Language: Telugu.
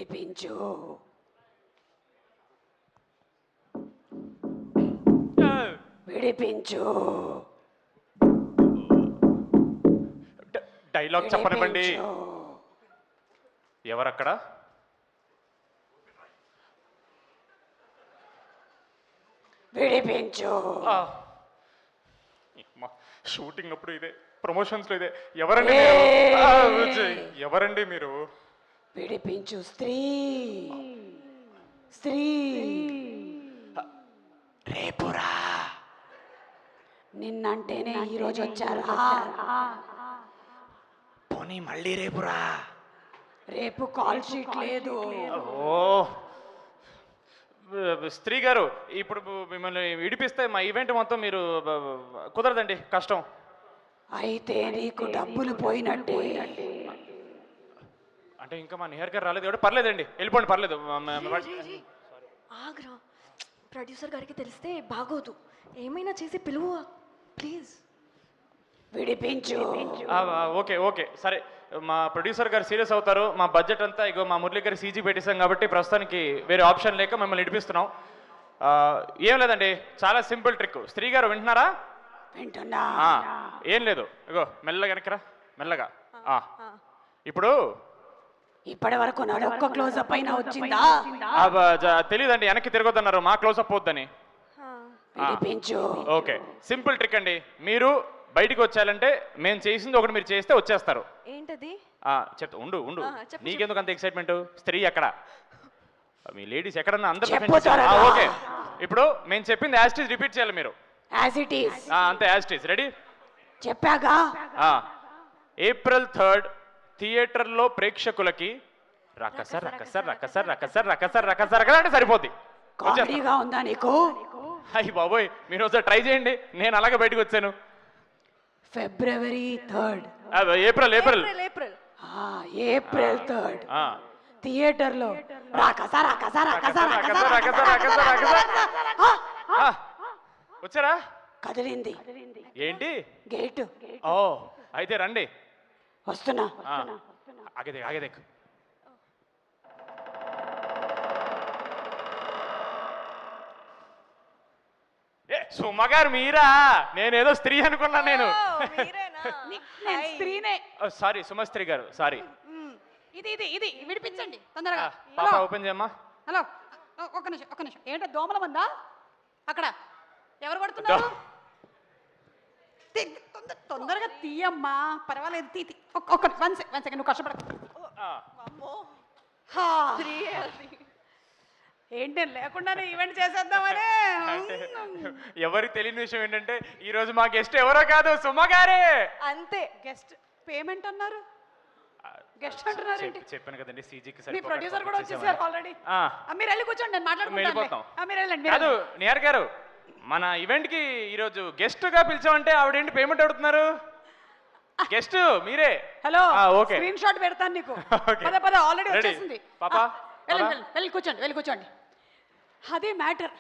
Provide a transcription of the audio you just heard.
విడిపించు. విడిపించు. డైలాగ్ చెప్పనివ్వండి. ఎవరక్కడ? విడిపించు. షూటింగ్ అప్పుడు ఇదే, ప్రమోషన్స్ లో ఇదే. ఎవరండి ఎవరండి మీరు? విడిపించు. స్త్రీ స్త్రీ రేపురా. నిన్నంటేనే ఈరోజు వచ్చారా? పోనీ మళ్ళీ రేపురా. రేపు కాల్ షీట్ లేదు. ఓ స్త్రీ గారు, ఇప్పుడు మిమ్మల్ని విడిపిస్తే మా ఈవెంట్ మొత్తం మీరు కుదరదండి, కష్టం. అయితే నీకు డబ్బులు పోయినట్టే. అంటే ఇంకా మా నిహార్ గారు రాలేదు. పర్లేదండి, వెళ్ళిపోండి, పర్లేదు. ఆగ్రా, ప్రొడ్యూసర్ గారికి తెలిస్తే బాగోదు. ఏమైనా చేసి పిలువు ప్లీజ్. విడిపించు. ఓకే ఓకే సరే, మా ప్రొడ్యూసర్ గారు సీరియస్ అవుతారు. మా బడ్జెట్ అంతా ఇగో మా మురళి గారి సీజీ పెట్టేశాం కాబట్టి ప్రస్తుతానికి వేరే ఆప్షన్ లేక మిమ్మల్ని విడిపిస్తున్నాం. ఏం లేదండి, చాలా సింపుల్ ట్రిక్. స్త్రీ గారు వింటున్నారా? వింటున్నా. ఏం లేదు, ఇగో మెల్లగా వెనకరా, మెల్లగా. ఇప్పుడు ఇప్పటి వరకు ఒక్క క్లోజప్ అయినా వచ్చిందా? తెలియదండి, వెనక్కి తిరగొద్దన్నారు, మా క్లోజప్ పోద్దని. విడిపించు. ఓకే, సింపుల్ ట్రిక్ అండి. మీరు బయటికి వచ్చారంటే మేము చేసింది ఒకటి మీరు చేస్తే వచ్చేస్తారు. ఏంటది? చెప్తా, ఉండు ఉండు. నీకెందుకు అంత ఎక్సైట్మెంట్? స్త్రీ ఎక్కడ? మీ లేడీస్ ఎక్కడన్నా అందరూ. ఓకే, ఇప్పుడు మేము చెప్పింది యాజ్ ఇట్ ఈజ్ రిపీట్ చేయాలి మీరు. As it is. అంతే, యాజ్ ఇట్ ఈజ్. రెడీ? చెప్పాగా. April 3rd థియేటర్లో ప్రేక్షకులకి రకసర్ రకసర్ రకసర్ రకసర్ రకసర్ రకసర్ రకసర్ అంటే సరిపోద్ది. కామెడీగా ఉందా నీకు? అయ్యి బాబోయ్, మీరు ఒకసారి ట్రై చేయండి. నేను అలాగే బయటకు వచ్చాను. February 3rd. April April April 3rd థియేటర్లో వచ్చారా? కదిలింది. ఏంటి? గేట్. ఓ అయితే రండి. వస్తున్నా. ఆగేదే ఆగేదే. సుమగారు మీరా? నేనేదో స్త్రీ అనుకున్నా. నేను స్త్రీనే. సారీ, సుమస్త్రీ గారు, సారీ. ఇది ఇది ఇది విడిపించండి తొందరగా. పాప ఓపెన్ చేయమ్మా. హలో, ఒక్క నిమిషం. ఏంటో దోమల మందా అక్కడ? ఎవరు పడుతున్నారు? తొందరగా తీయమ్మా, పర్వాలేదు, తీ. వన్ సెకండ్, నువ్వు కష్టపడ. ఏంటి లేకుండానే ఈవెంట్ చేసేద్దామనే. ఎవరికి తెలియని విషయం ఏంటంటే ఈ రోజు మా గెస్ట్ ఎవరో కాదు, సుమగారే. అంతే. గెస్ట్ పేమెంట్ అన్నారు, గెస్ట్ అంటున్నారు. చెప్పాను కదండి, సీజీకి మీ ప్రొడ్యూసర్ కూడా వచ్చేసారు ఆల్రెడీ. మీరు వెళ్ళి కూర్చోండి, నేను మాట్లాడుకుంటాను. మీరు వెళ్ళండి. కాదు నిహార్ గారు, మన ఈవెంట్ కి ఈరోజు గెస్ట్ గా పిలిచామంటే ఆవిడేంటి పేమెంట్ అడుగుతున్నారు? గెస్ట్ మీరే. హలో, ఓకే, స్క్రీన్ షాట్ పెడతాను నీకు. పద ఆల్రెడీ వచ్చేసింది. పాపా వెళ్ళి కూర్చోండి. అదే మ్యాటర్.